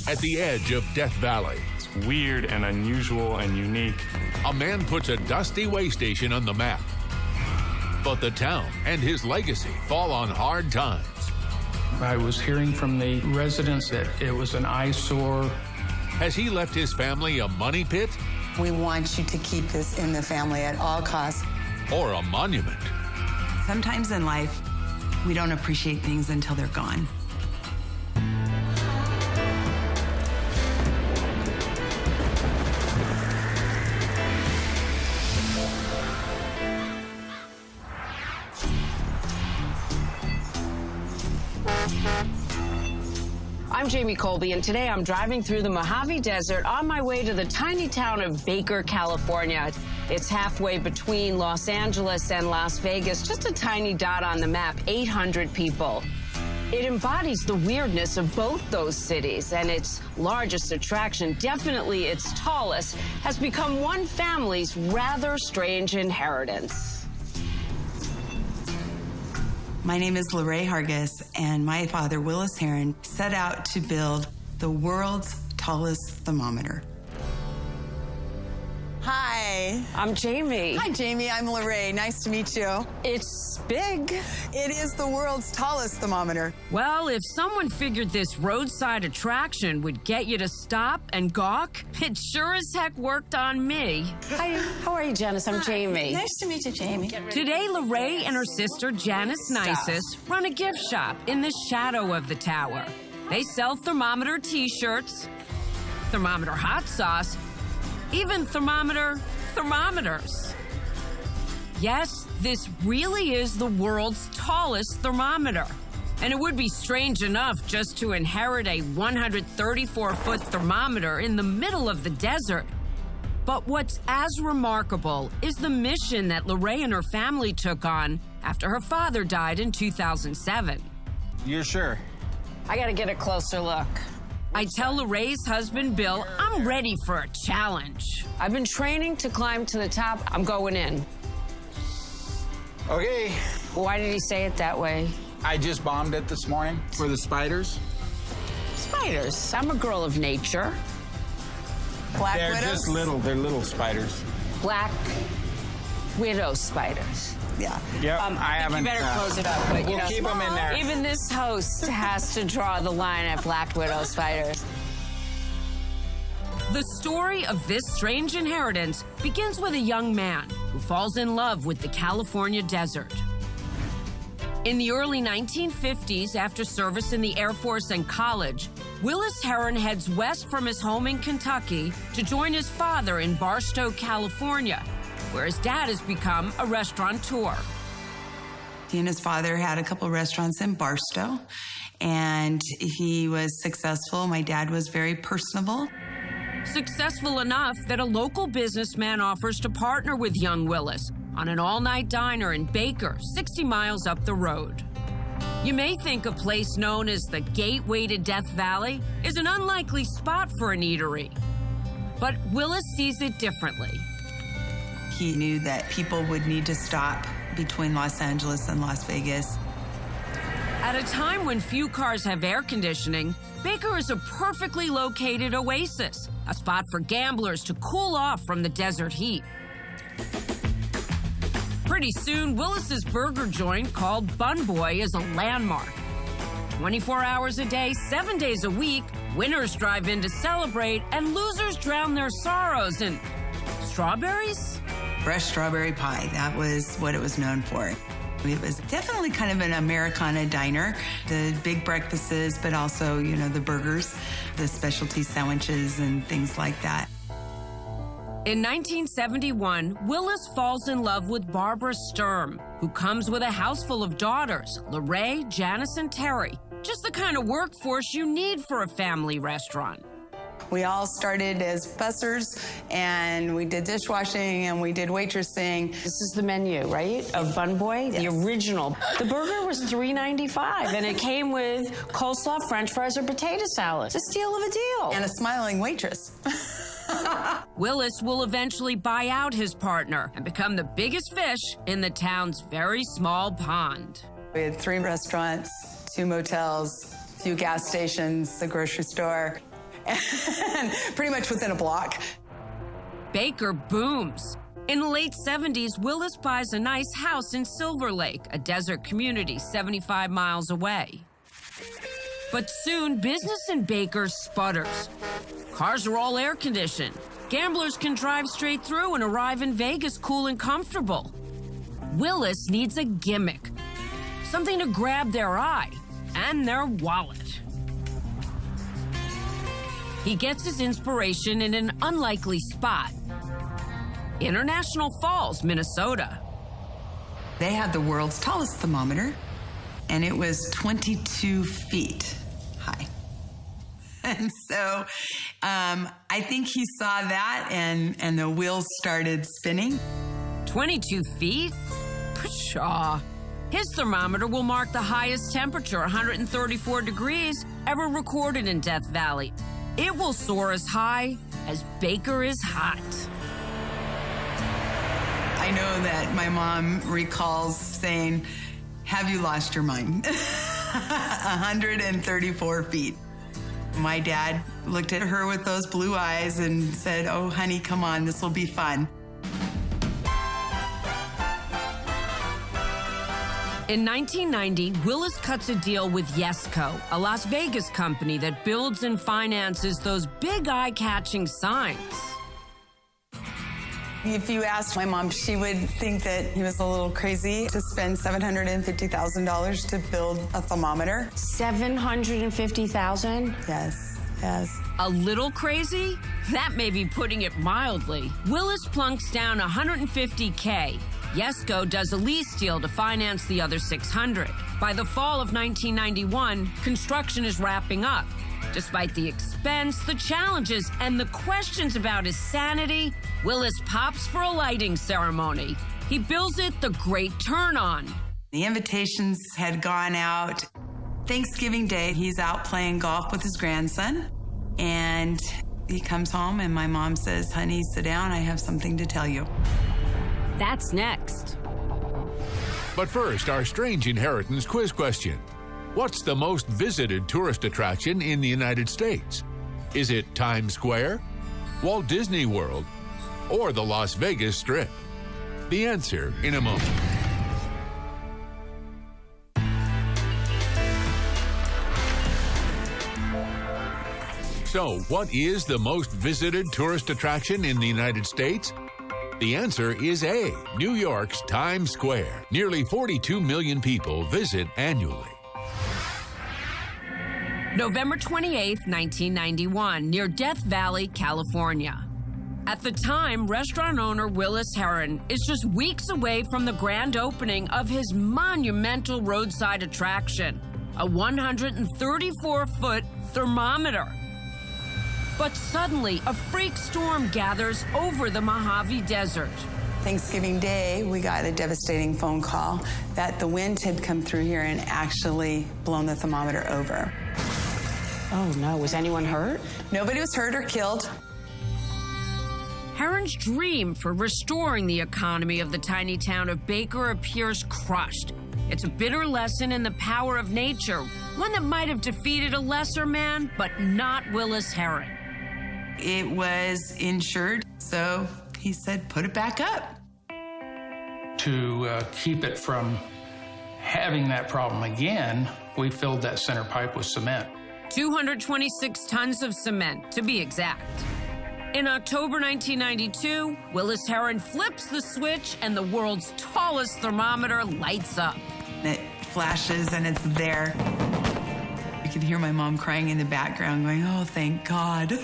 at the edge of Death Valley. It's weird and unusual and unique. A man puts a dusty way station on the map. But the town and his legacy fall on hard times. I was hearing from the residents that it was an eyesore. Has he left his family a money pit? We want you to keep this in the family at all costs. Or a monument? Sometimes in life, we don't appreciate things until they're gone. I'm Jamie Colby, and today I'm driving through the Mojave Desert on my way to the tiny town of Baker, California. It's halfway between Los Angeles and Las Vegas, just a tiny dot on the map, 800 people. It embodies the weirdness of both those cities, and its largest attraction, definitely its tallest, has become one family's rather strange inheritance. My name is Lorraine Hargis, and my father, Willis Heron, set out to build the world's tallest thermometer. Hi. I'm Jamie. Hi, Jamie. I'm Lorraine. Nice to meet you. It's big. It is the world's tallest thermometer. Well, if someone figured this roadside attraction would get you to stop and gawk, it sure as heck worked on me. Hi, how are you, Janice? I'm Jamie. Nice to meet you, Jamie. Today, Lorraine and her sister, Janice Nisus, run a gift shop in the shadow of the tower. They sell thermometer T-shirts, thermometer hot sauce, even thermometers. Yes, this really is the world's tallest thermometer. And it would be strange enough just to inherit a 134-foot thermometer in the middle of the desert. But what's as remarkable is the mission that Lorraine and her family took on after her father died in 2007. You're sure? I gotta get a closer look. I tell Lorraine's husband, Bill, I'm ready for a challenge. I've been training to climb to the top. I'm going in. Okay. Why did he say it that way? I just bombed it this morning for the spiders. Spiders. I'm a girl of nature. Black They're widows? just little. They're little spiders. Black widow spiders. Yeah. Yep. I think you better close it up. But We'll keep them in there. Even this host has to draw the line at black widow spiders. The story of this strange inheritance begins with a young man who falls in love with the California desert. In the early 1950s, after service in the Air Force and college, Willis Heron heads west from his home in Kentucky to join his father in Barstow, California, where his dad has become a restaurateur. He and his father had a couple restaurants in Barstow, and he was successful. My dad was very personable. Successful enough that a local businessman offers to partner with young Willis on an all-night diner in Baker, 60 miles up the road. You may think a place known as the Gateway to Death Valley is an unlikely spot for an eatery, but Willis sees it differently. He knew that people would need to stop between Los Angeles and Las Vegas. At a time when few cars have air conditioning, Baker is a perfectly located oasis, a spot for gamblers to cool off from the desert heat. Pretty soon, Willis's burger joint called Bun Boy is a landmark. 24 hours a day, 7 days a week, winners drive in to celebrate and losers drown their sorrows in strawberries? Fresh strawberry pie, that was what it was known for. It was definitely kind of an Americana diner. The big breakfasts, but also, you know, the burgers, the specialty sandwiches and things like that. In 1971, Willis falls in love with Barbara Sturm, who comes with a house full of daughters, Lorraine, Janice, and Terry. Just the kind of workforce you need for a family restaurant. We all started as bussers, and we did dishwashing, and we did waitressing. This is the menu, right, of Bun Boy, Yes. the original. The burger was $3.95, and it came with coleslaw, french fries, or potato salad. It's a steal of a deal. And a smiling waitress. Willis will eventually buy out his partner and become the biggest fish in the town's very small pond. We had 3 restaurants, 2 motels, a few gas stations, a grocery store. and pretty much within a block. Baker booms. In the late 70s, Willis buys a nice house in Silver Lake, a desert community 75 miles away. But soon, business in Baker sputters. Cars are all air-conditioned. Gamblers can drive straight through and arrive in Vegas cool and comfortable. Willis needs a gimmick, something to grab their eye and their wallet. He gets his inspiration in an unlikely spot, International Falls, Minnesota. They had the world's tallest thermometer, and it was 22 feet high. And so I think he saw that, and the wheels started spinning. 22 feet? Pshaw. His thermometer will mark the highest temperature, 134 degrees, ever recorded in Death Valley. It will soar as high as Baker is hot. I know that my mom recalls saying, "Have you lost your mind?" 134 feet. My dad looked at her with those blue eyes and said, "Oh, honey, come on, this will be fun." In 1990, Willis cuts a deal with Yesco, a Las Vegas company that builds and finances those big eye-catching signs. If you asked my mom, she would think that he was a little crazy to spend $750,000 to build a thermometer. $750,000? Yes, yes. A little crazy? That may be putting it mildly. Willis plunks down $150K. Yesco does a lease deal to finance the other $600. By the fall of 1991, construction is wrapping up. Despite the expense, the challenges, and the questions about his sanity, Willis pops for a lighting ceremony. He bills it the Great Turn On. The invitations had gone out. Thanksgiving Day, he's out playing golf with his grandson, and he comes home, and my mom says, "Honey, sit down, I have something to tell you." That's next. But first, our strange inheritance quiz question. What's the most visited tourist attraction in the United States? Is it Times Square, Walt Disney World, or the Las Vegas Strip? The answer in a moment. So, what is the most visited tourist attraction in the United States? The answer is A, New York's Times Square. Nearly 42 million people visit annually. November 28, 1991, near Death Valley, California. At the time, restaurant owner Willis Heron is just weeks away from the grand opening of his monumental roadside attraction, a 134-foot thermometer. But suddenly, a freak storm gathers over the Mojave Desert. Thanksgiving Day, we got a devastating phone call that the wind had come through here and actually blown the thermometer over. Oh no, was anyone hurt? Nobody was hurt or killed. Heron's dream for restoring the economy of the tiny town of Baker appears crushed. It's a bitter lesson in the power of nature, one that might have defeated a lesser man, but not Willis Heron. It was insured, so he said, "Put it back up." To keep it from having that problem again, we filled that center pipe with cement. 226 tons of cement, to be exact. In October 1992, Willis Heron flips the switch and the world's tallest thermometer lights up. It flashes and it's there. You could hear my mom crying in the background going, "Oh, thank God."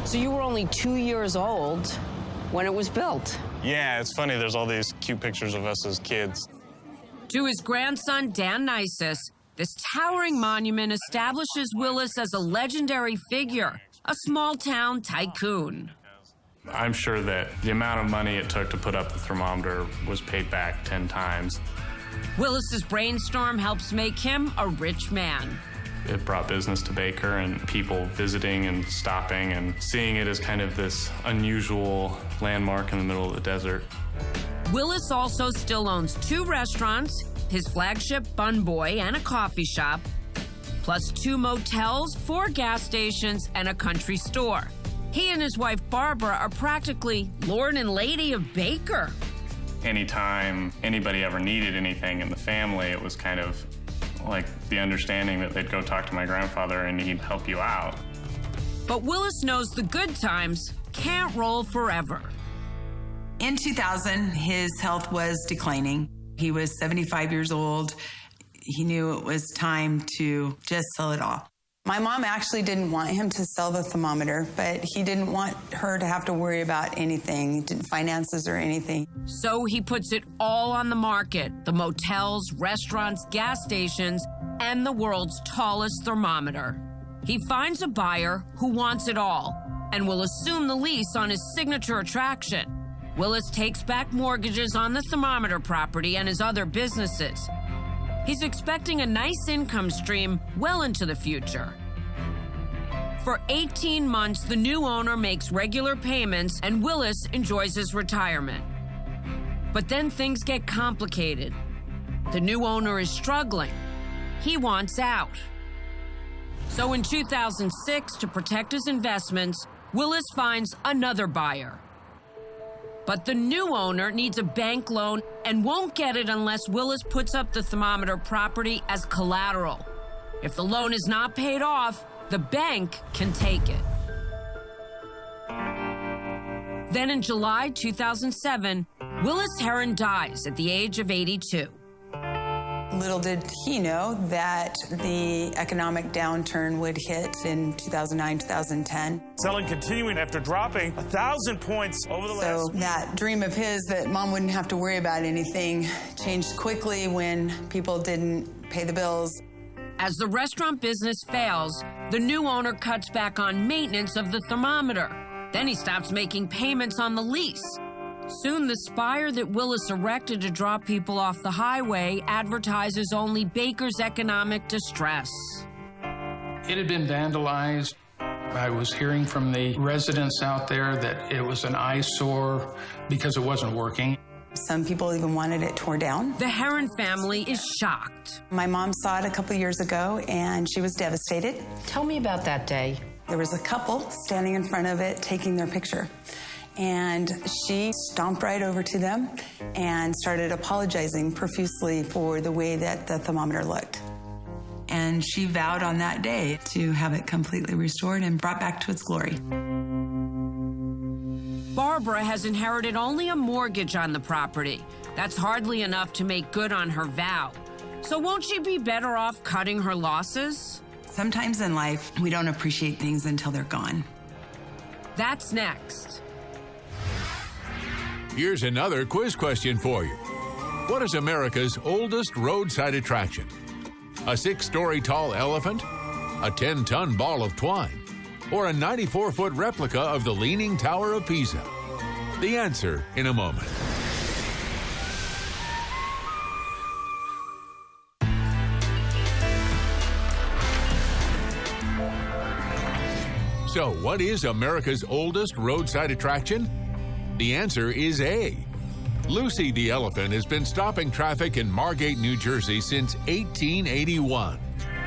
So you were only 2 years old when it was built. Yeah, it's funny. There's all these cute pictures of us as kids. To his grandson, Dan Nisus, this towering monument establishes Willis as a legendary figure, a small-town tycoon. I'm sure that the amount of money it took to put up the thermometer was paid back 10 times. Willis's brainstorm helps make him a rich man. It brought business to Baker and people visiting and stopping and seeing it as kind of this unusual landmark in the middle of the desert. Willis also still owns 2 restaurants, his flagship Bun Boy, and a coffee shop. plus 2 motels, 4 gas stations, and a country store. He and his wife Barbara are practically Lord and Lady of Baker. Anytime anybody ever needed anything in the family, it was kind of like the understanding that they'd go talk to my grandfather and he'd help you out. But Willis knows the good times can't roll forever. In 2000, his health was declining. He was 75 years old. He knew it was time to just sell it all. My mom actually didn't want him to sell the thermometer, but he didn't want her to have to worry about anything, finances or anything. So he puts it all on the market: the motels, restaurants, gas stations, and the world's tallest thermometer. He finds a buyer who wants it all and will assume the lease on his signature attraction. Willis takes back mortgages on the thermometer property and his other businesses. He's expecting a nice income stream well into the future. For 18 months, the new owner makes regular payments and Willis enjoys his retirement. But then things get complicated. The new owner is struggling. He wants out. So in 2006, to protect his investments, Willis finds another buyer. But the new owner needs a bank loan and won't get it unless Willis puts up the thermometer property as collateral. If the loan is not paid off, the bank can take it. Then in July 2007, Willis Heron dies at the age of 82. Little did he know that the economic downturn would hit in 2009, 2010. Selling continuing after dropping 1,000 points over the last So that dream of his that mom wouldn't have to worry about anything changed quickly when people didn't pay the bills. As the restaurant business fails, the new owner cuts back on maintenance of the thermometer. Then he stops making payments on the lease. Soon, the spire that Willis erected to draw people off the highway advertises only Baker's economic distress. It had been vandalized. I was hearing from the residents out there that it was an eyesore because it wasn't working. Some people even wanted it tore down. The Heron family is shocked. My mom saw it a couple years ago, and she was devastated. Tell me about that day. There was a couple standing in front of it taking their picture. And she stomped right over to them and started apologizing profusely for the way that the thermometer looked. And she vowed on that day to have it completely restored and brought back to its glory. Barbara has inherited only a mortgage on the property. That's hardly enough to make good on her vow. So won't she be better off cutting her losses? Sometimes in life, we don't appreciate things until they're gone. That's next. Here's another quiz question for you. What is America's oldest roadside attraction? A 6-story tall elephant? A 10-ton ball of twine? Or a 94-foot replica of the Leaning Tower of Pisa? The answer in a moment. So, what is America's oldest roadside attraction? The answer is A. Lucy the elephant has been stopping traffic in Margate, New Jersey since 1881.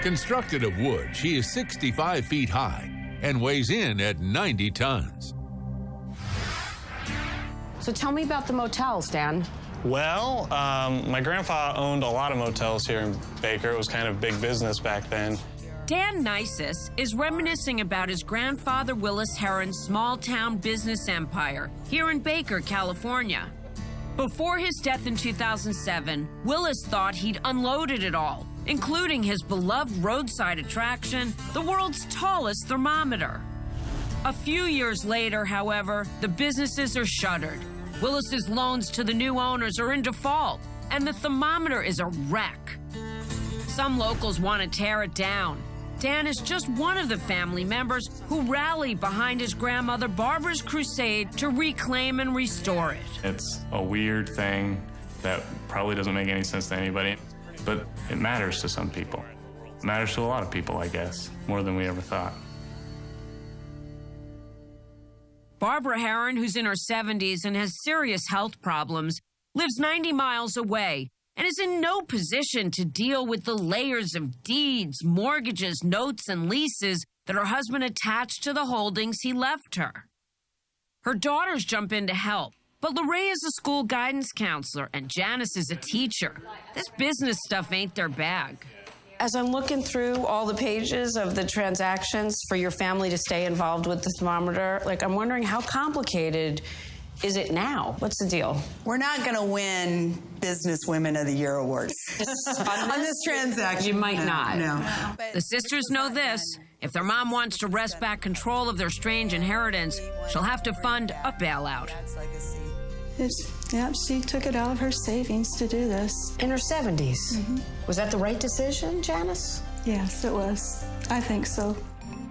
Constructed of wood, she is 65 feet high and weighs in at 90 tons. So tell me about the motels, Dan. Well, my grandpa owned a lot of motels here in Baker. It was kind of big business back then. Dan Nisus is reminiscing about his grandfather Willis Heron's small-town business empire here in Baker, California. Before his death in 2007, Willis thought he'd unloaded it all, including his beloved roadside attraction, the world's tallest thermometer. A few years later, however, the businesses are shuttered. Willis's loans to the new owners are in default, and the thermometer is a wreck. Some locals want to tear it down. Dan is just one of the family members who rallied behind his grandmother Barbara's crusade to reclaim and restore it. It's a weird thing that probably doesn't make any sense to anybody, but it matters to some people. It matters to a lot of people, I guess, more than we ever thought. Barbara Heron, who's in her 70s and has serious health problems, lives 90 miles away and is in no position to deal with the layers of deeds, mortgages, notes, and leases that her husband attached to the holdings he left her. Her daughters jump in to help, but Lorraine is a school guidance counselor and Janice is a teacher. This business stuff ain't their bag. As I'm looking through all the pages of the transactions for your family to stay involved with the thermometer, I'm wondering how complicated is it now? What's the deal? We're not going to win Business Women of the Year awards on this transaction. You might not. No. The sisters know this. If their mom wants to wrest back control of their strange inheritance, she'll have to fund a bailout. She took it out of her savings to do this. In her 70s. Mm-hmm. Was that the right decision, Janice? Yes, it was. I think so.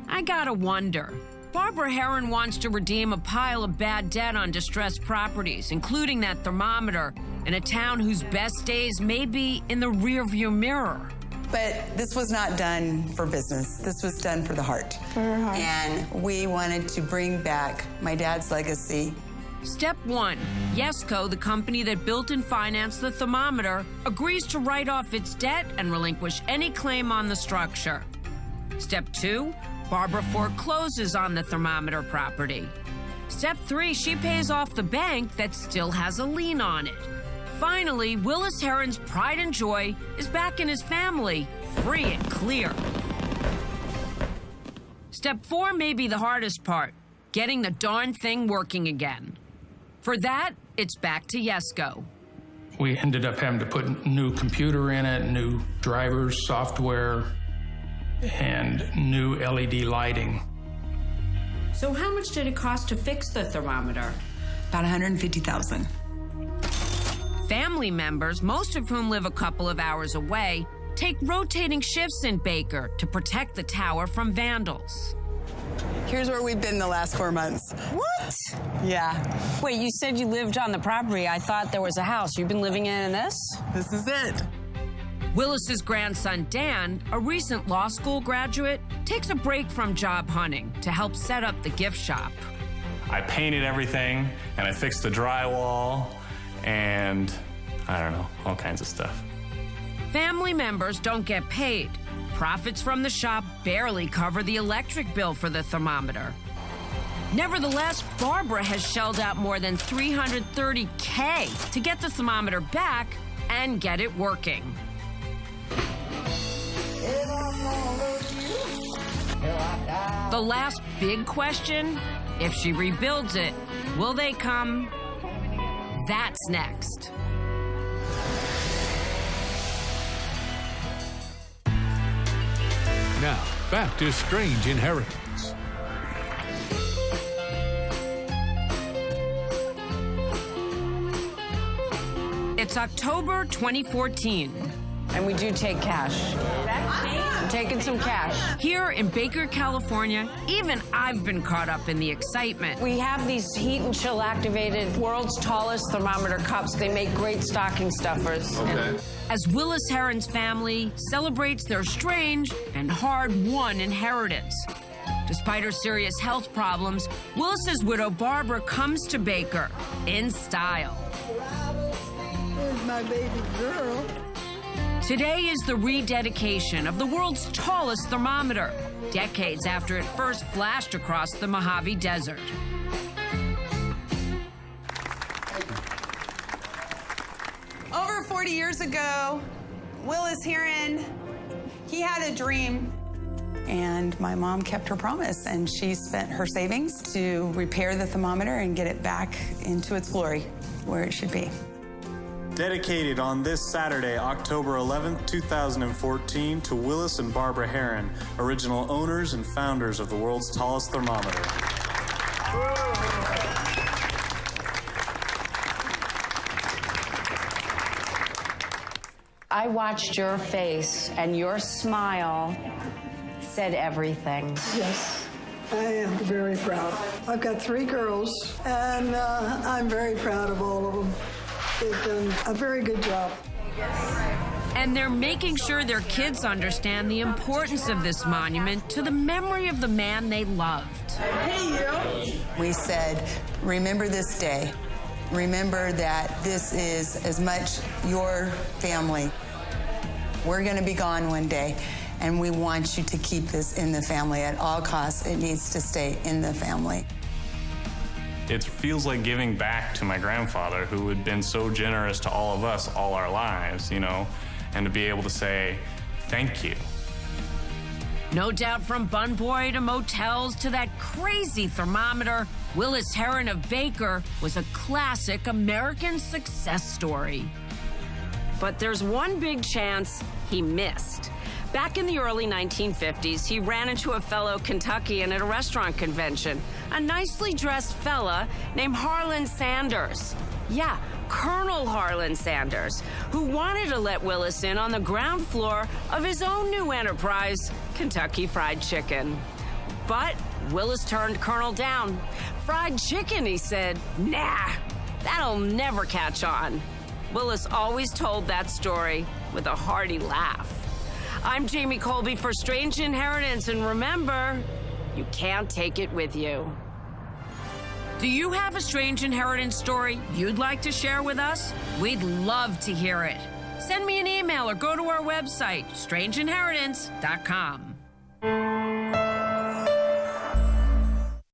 I gotta wonder. Barbara Herron wants to redeem a pile of bad debt on distressed properties, including that thermometer, in a town whose best days may be in the rearview mirror. But this was not done for business. This was done for the heart. For her heart. And we wanted to bring back my dad's legacy. Step 1. Yesco, the company that built and financed the thermometer, agrees to write off its debt and relinquish any claim on the structure. Step 2. Barbara forecloses on the thermometer property. Step 3. She pays off the bank that still has a lien on it. Finally, Willis Herron's pride and joy is back in his family, free and clear. Step 4 may be the hardest part, getting the darn thing working again. For that, it's back to Yesco. We ended up having to put a new computer in it, new drivers, software, and new LED lighting. So how much did it cost to fix the thermometer? About $150,000. Family members, most of whom live a couple of hours away, take rotating shifts in Baker to protect the tower from vandals. Here's where we've been the last 4 months. What? Yeah. Wait, you said you lived on the property. I thought there was a house. You've been living in this? This is it. Willis's grandson, Dan, a recent law school graduate, takes a break from job hunting to help set up the gift shop. I painted everything, and I fixed the drywall, and I don't know, all kinds of stuff. Family members don't get paid. Profits from the shop barely cover the electric bill for the thermometer. Nevertheless, Barbara has shelled out more than $330K to get the thermometer back and get it working. The last big question, if she rebuilds it, will they come? That's next. Now, back to Strange Inheritance. It's October 2014. And we do take cash. I'm taking some cash. Here in Baker, California, even I've been caught up in the excitement. We have these heat and chill activated world's tallest thermometer cups. They make great stocking stuffers. Okay. As Willis Herron's family celebrates their strange and hard-won inheritance. Despite her serious health problems, Willis's widow Barbara comes to Baker in style. Here's my baby girl. Today is the rededication of the world's tallest thermometer, decades after it first flashed across the Mojave Desert. Over 40 years ago, Willis Herron, he had a dream. And my mom kept her promise, and she spent her savings to repair the thermometer and get it back into its glory, where it should be. Dedicated on this Saturday, October 11th, 2014, to Willis and Barbara Herron, original owners and founders of the world's tallest thermometer. I watched your face, and your smile said everything. Yes, I am very proud. I've got 3 girls, and I'm very proud of all of them. They've done a very good job. And they're making sure their kids understand the importance of this monument to the memory of the man they loved. We said, remember this day, Remember that this is as much your family. We're going to be gone one day, and we want you to keep this in the family at all costs. It needs to stay in the family. It feels like giving back to my grandfather, who had been so generous to all of us all our lives, you know, and to be able to say, thank you. No doubt, from Bun Boy to motels to that crazy thermometer, Willis Heron of Baker was a classic American success story. But there's one big chance he missed. Back in the early 1950s, he ran into a fellow Kentuckian at a restaurant convention, a nicely dressed fella named Harlan Sanders. Yeah, Colonel Harlan Sanders, who wanted to let Willis in on the ground floor of his own new enterprise, Kentucky Fried Chicken. But Willis turned Colonel down. Fried chicken, he said. Nah, that'll never catch on. Willis always told that story with a hearty laugh. I'm Jamie Colby for Strange Inheritance, and remember, you can't take it with you. Do you have a strange inheritance story you'd like to share with us? We'd love to hear it. Send me an email or go to our website, strangeinheritance.com.